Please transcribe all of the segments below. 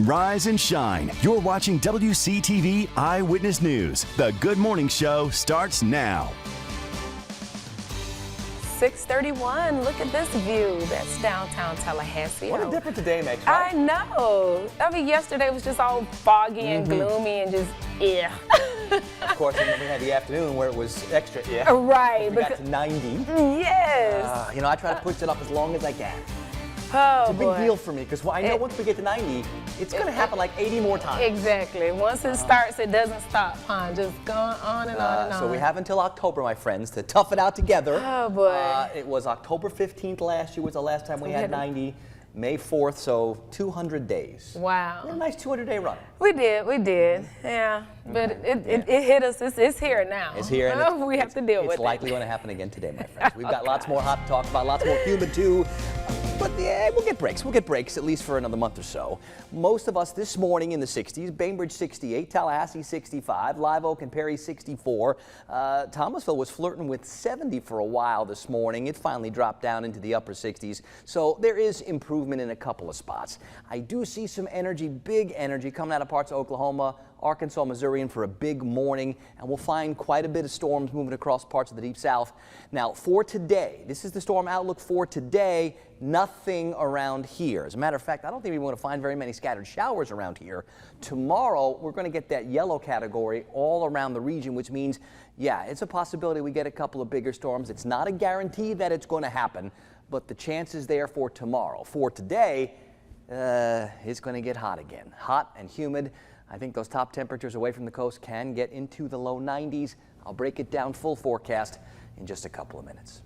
Rise and shine. You're watching WCTV Eyewitness News. The Good Morning Show starts now. 631. Look at this view. That's downtown Tallahassee. What a difference today makes, right? I know. I mean, yesterday was just all foggy and gloomy and just, Of course, and then we had the afternoon where it was extra, Right. We got to 90. Yes. You know, I try to push it up as long as I can. Oh, It's a big deal for me because I know once we get to 90, it's going to happen like 80 more times. Exactly. Once it starts, it doesn't stop, huh? Just going on and on and on. So we have until October, my friends, to tough it out together. Oh, boy. It was October 15th last year was the last time we had 90. May 4th, so 200 days. Wow. A nice 200-day run. We did. Yeah. But it hit us. It's here now. It's here. And we have to deal with it. It's likely going to happen again today, my friends. We've got lots more hot to talk about, lots more humid too. But yeah, we'll get breaks. We'll get breaks at least for another month or so. Most of us this morning in the 60s, Bainbridge 68, Tallahassee 65, Live Oak and Perry 64. Thomasville was flirting with 70 for a while this morning. It finally dropped down into the upper 60s. So there is improvement in a couple of spots. I do see some energy, big energy coming out of parts of Oklahoma, Arkansas, Missouri, in for a big morning, and we'll find quite a bit of storms moving across parts of the deep south. Now, for today, this is the storm outlook for today. Nothing around here. As a matter of fact, I don't think we want to find very many scattered showers around here. Tomorrow, we're going to get that yellow category all around the region, which means, yeah, it's a possibility we get a couple of bigger storms. It's not a guarantee that it's going to happen, but the chance is there for tomorrow. For today, it's going to get hot again. Hot and humid. I think those top temperatures away from the coast can get into the low 90s. I'll break it down full forecast in just a couple of minutes.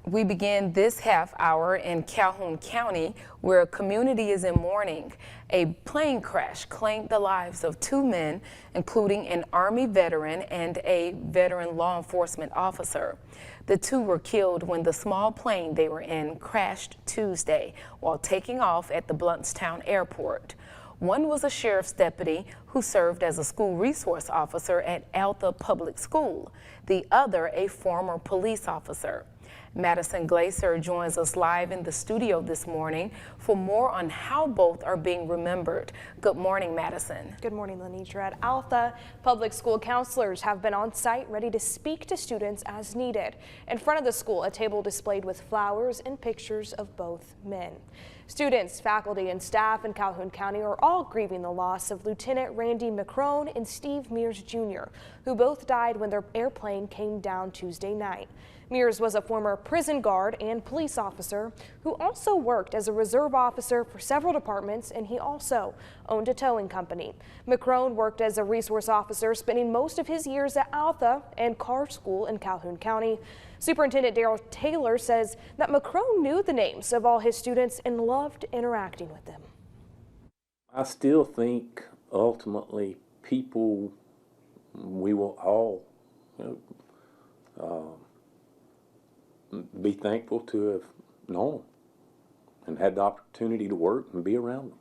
We begin this half hour in Calhoun County, where a community is in mourning. A plane crash claimed the lives of two men, including an Army veteran and a veteran law enforcement officer. The two were killed when the small plane they were in crashed Tuesday while taking off at the Blountstown Airport. One was a sheriff's deputy who served as a school resource officer at Alta Public School. The other, a former police officer. Madison Glaser joins us live in the studio this morning for more on how both are being remembered. Good morning, Madison. Good morning, Lenitra. At Alta, public school counselors have been on site ready to speak to students as needed. In front of the school, a table displayed with flowers and pictures of both men. Students, faculty, and staff in Calhoun County are all grieving the loss of Lieutenant Randy McCrone and Steve Mears Jr., who both died when their airplane came down Tuesday night. Mears was a former prison guard and police officer who also worked as a reserve officer for several departments, and he also owned a towing company. McCrone worked as a resource officer, spending most of his years at Alta and Carr School in Calhoun County. Superintendent Daryl Taylor says that McCrone knew the names of all his students and loved interacting with them. I still think ultimately people, we will all be thankful to have known them and had the opportunity to work and be around them.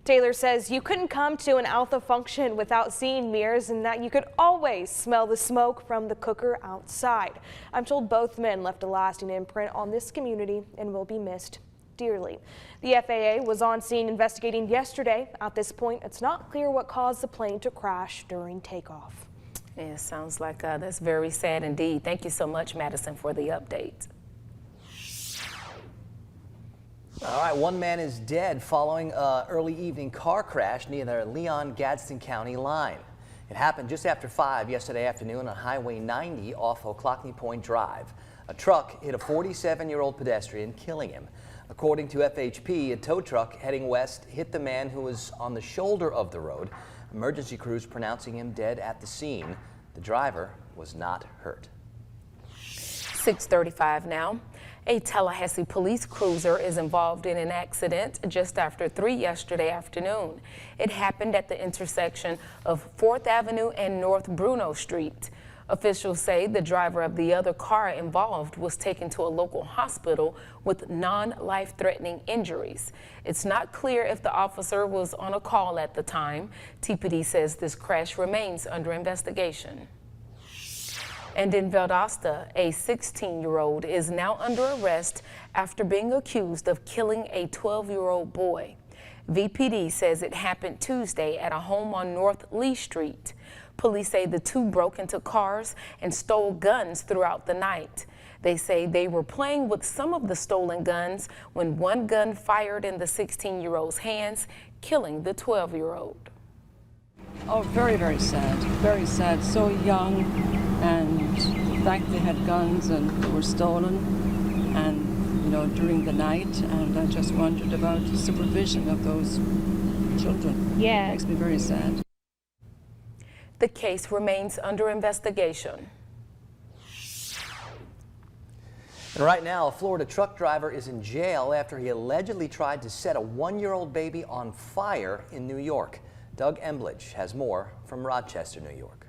Taylor says you couldn't come to an Alta function without seeing Mears, and that you could always smell the smoke from the cooker outside. I'm told both men left a lasting imprint on this community and will be missed dearly. The FAA was on scene investigating yesterday. At this point, it's not clear what caused the plane to crash during takeoff. Yeah, sounds like that's very sad indeed. Thank you so much, Madison, for the update. All right, one man is dead following an early evening car crash near the Leon-Gadsden County line. It happened just after 5 yesterday afternoon on Highway 90 off Ocklackney Point Drive. A truck hit a 47-year-old pedestrian, killing him. According to FHP, a tow truck heading west hit the man who was on the shoulder of the road. Emergency crews pronouncing him dead at the scene. The driver was not hurt. 6:35 now. A Tallahassee police cruiser is involved in an accident just after 3 yesterday afternoon. It happened at the intersection of 4th Avenue and North Bruno Street. Officials say the driver of the other car involved was taken to a local hospital with non-life-threatening injuries. It's not clear if the officer was on a call at the time. TPD says this crash remains under investigation. And in Valdosta, a 16-year-old is now under arrest after being accused of killing a 12-year-old boy. VPD says it happened Tuesday at a home on North Lee Street. Police say the two broke into cars and stole guns throughout the night. They say they were playing with some of the stolen guns when one gun fired in the 16-year-old's hands, killing the 12-year-old. Oh, very, very sad. Very sad. So young, and the fact they had guns and they were stolen, and, you know, during the night. And I just wondered about the supervision of those children. Yeah. It makes me very sad. The case remains under investigation. And right now, a Florida truck driver is in jail after he allegedly tried to set a 1-year-old baby on fire in New York. Doug Embledge has more from Rochester, New York.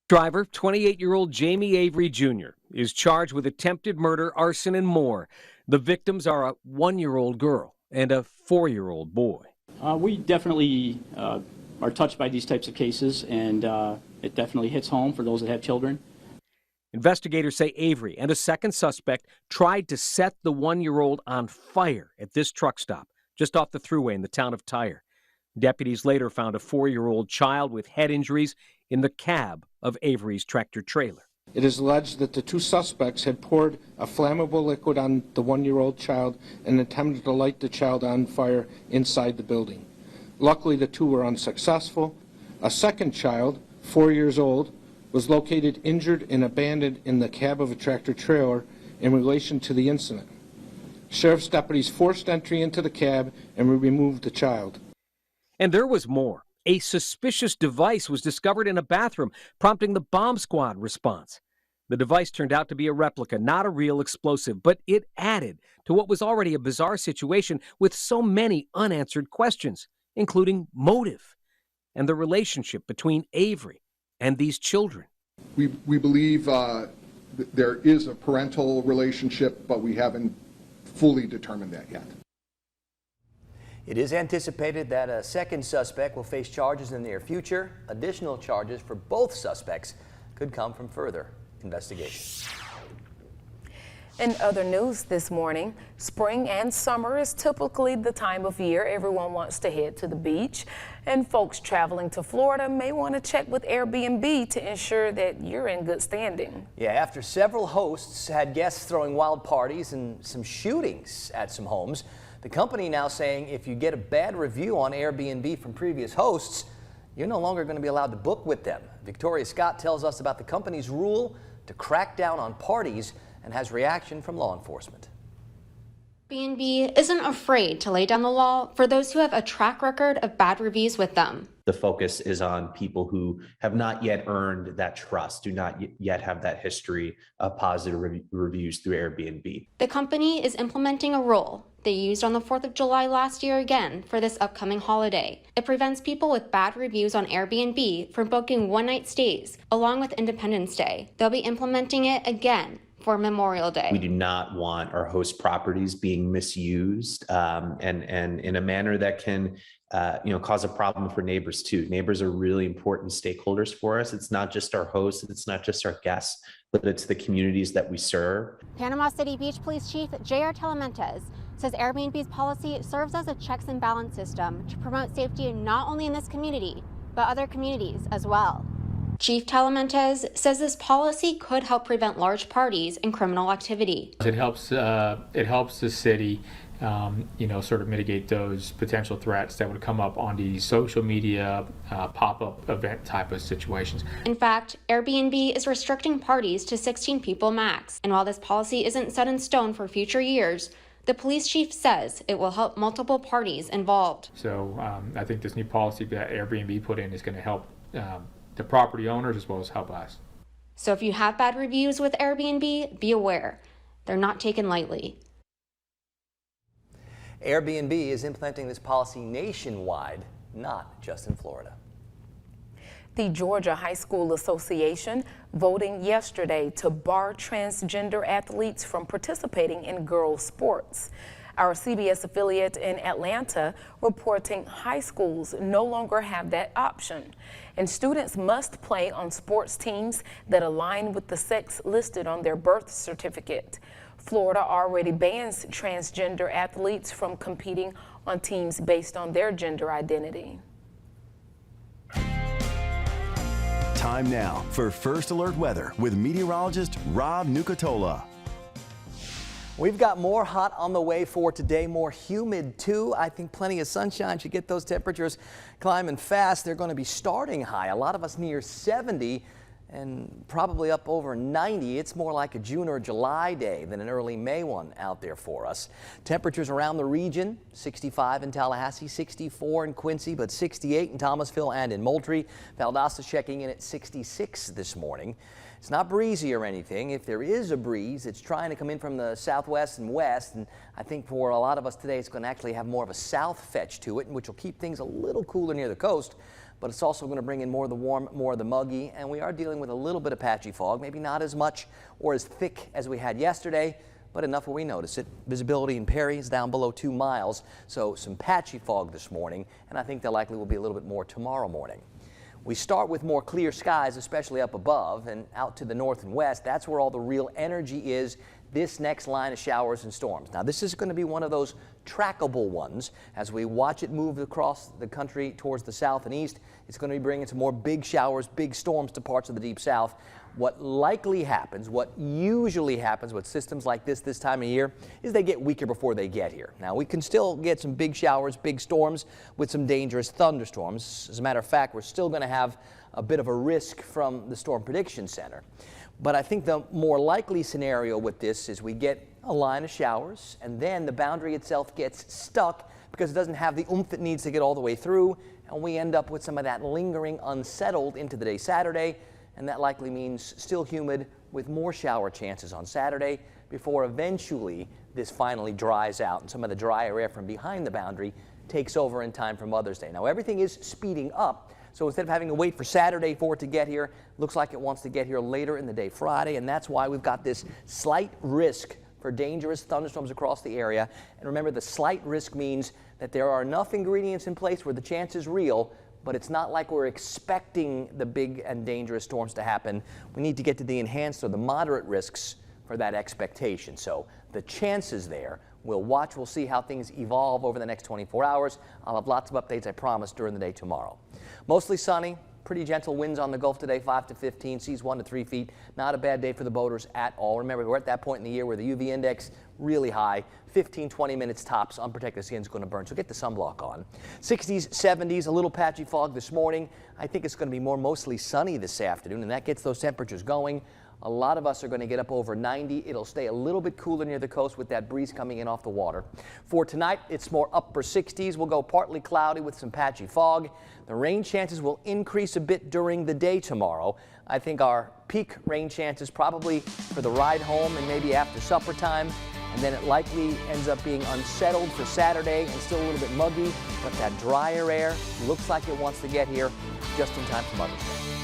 Driver, 28-year-old Jamie Avery Jr., is charged with attempted murder, arson, and more. The victims are a 1-year-old girl and a 4-year-old boy. We definitely are touched by these types of cases, and it definitely hits home for those that have children. Investigators say Avery and a second suspect tried to set the 1-year-old on fire at this truck stop just off the thruway in the town of Tyre. Deputies later found a 4-year-old child with head injuries in the cab of Avery's tractor trailer. It is alleged that the two suspects had poured a flammable liquid on the 1-year-old child and attempted to light the child on fire inside the building. Luckily, the two were unsuccessful. A second child, 4 years old, was located injured and abandoned in the cab of a tractor trailer in relation to the incident. Sheriff's deputies forced entry into the cab and removed the child. And there was more. A suspicious device was discovered in a bathroom, prompting the bomb squad response. The device turned out to be a replica, not a real explosive, but it added to what was already a bizarre situation with so many unanswered questions, including motive and the relationship between Avery and these children. We believe there is a parental relationship, but we haven't fully determined that yet. It is anticipated that a second suspect will face charges in the near future. Additional charges for both suspects could come from further investigation. In other news this morning, spring and summer is typically the time of year everyone wants to head to the beach, and folks traveling to Florida may want to check with Airbnb to ensure that you're in good standing. Yeah, after several hosts had guests throwing wild parties and some shootings at some homes, the company now saying if you get a bad review on Airbnb from previous hosts, you're no longer going to be allowed to book with them. Victoria Scott tells us about the company's rule to crack down on parties and has reaction from law enforcement. Airbnb isn't afraid to lay down the law for those who have a track record of bad reviews with them. The focus is on people who have not yet earned that trust, do not yet have that history of positive reviews through Airbnb. The company is implementing a rule they used on the 4th of July last year again for this upcoming holiday. It prevents people with bad reviews on Airbnb from booking one-night stays along with Independence Day. They'll be implementing it again for Memorial Day. We do not want our host properties being misused and in a manner that can cause a problem for neighbors too. Neighbors are really important stakeholders for us. It's not just our hosts, it's not just our guests, but it's the communities that we serve. Panama City Beach Police Chief J.R. Telementez says Airbnb's policy serves as a checks and balance system to promote safety not only in this community, but other communities as well. Chief Telementez says this policy could help prevent large parties and criminal activity. It helps the city, sort of mitigate those potential threats that would come up on these social media pop-up event type of situations. In fact, Airbnb is restricting parties to 16 people max. And while this policy isn't set in stone for future years, the police chief says it will help multiple parties involved. So I think this new policy that Airbnb put in is going to help the property owners as well as help us. So if you have bad reviews with Airbnb, be aware. They're not taken lightly. Airbnb is implementing this policy nationwide, not just in Florida. The Georgia High School Association voting yesterday to bar transgender athletes from participating in girls' sports. Our CBS affiliate in Atlanta reporting high schools no longer have that option, and students must play on sports teams that align with the sex listed on their birth certificate. Florida already bans transgender athletes from competing on teams based on their gender identity. Time now for First Alert Weather with meteorologist Rob Nucatola. We've got more hot on the way for today, more humid too. I think plenty of sunshine should get those temperatures climbing fast. They're going to be starting high. A lot of us near 70 and probably up over 90. It's more like a June or July day than an early May one out there for us. Temperatures around the region, 65 in Tallahassee, 64 in Quincy, but 68 in Thomasville and in Moultrie. Valdosta checking in at 66 this morning. It's not breezy or anything. If there is a breeze, it's trying to come in from the southwest and west, and I think for a lot of us today, it's going to actually have more of a south fetch to it, which will keep things a little cooler near the coast. But it's also going to bring in more of the warm, more of the muggy, and we are dealing with a little bit of patchy fog, maybe not as much or as thick as we had yesterday, but enough where we notice it. Visibility in Perry is down below 2 miles, so some patchy fog this morning, and I think there likely will be a little bit more tomorrow morning. We start with more clear skies, especially up above and out to the north and west. That's where all the real energy is, this next line of showers and storms. Now, this is going to be one of those trackable ones. As we watch it move across the country towards the south and east, it's going to be bringing some more big showers, big storms to parts of the deep south. What likely happens, what usually happens with systems like this time of year, is they get weaker before they get here. Now, we can still get some big showers, big storms with some dangerous thunderstorms. As a matter of fact, we're still going to have a bit of a risk from the Storm Prediction Center. But I think the more likely scenario with this is we get a line of showers and then the boundary itself gets stuck because it doesn't have the oomph it needs to get all the way through, and we end up with some of that lingering unsettled into the day Saturday, and that likely means still humid with more shower chances on Saturday before eventually this finally dries out and some of the drier air from behind the boundary takes over in time for Mother's Day. Now, everything is speeding up. So instead of having to wait for Saturday for it to get here, looks like it wants to get here later in the day Friday, and that's why we've got this slight risk for dangerous thunderstorms across the area. And remember, the slight risk means that there are enough ingredients in place where the chance is real, but it's not like we're expecting the big and dangerous storms to happen. We need to get to the enhanced or the moderate risks for that expectation. So the chances there. We'll watch, we'll see how things evolve over the next 24 hours. I'll have lots of updates, I promise, during the day tomorrow. Mostly sunny, pretty gentle winds on the Gulf today, 5 to 15, seas 1 to 3 feet. Not a bad day for the boaters at all. Remember, we're at that point in the year where the UV index really high, 15, 20 minutes tops, unprotected skin's going to burn, so get the sunblock on. 60s, 70s, a little patchy fog this morning. I think it's going to be mostly sunny this afternoon, and that gets those temperatures going. A lot of us are going to get up over 90. It'll stay a little bit cooler near the coast with that breeze coming in off the water. For tonight, it's more upper 60s. We'll go partly cloudy with some patchy fog. The rain chances will increase a bit during the day tomorrow. I think our peak rain chances probably for the ride home and maybe after supper time. And then it likely ends up being unsettled for Saturday and still a little bit muggy. But that drier air looks like it wants to get here just in time for Mother's Day.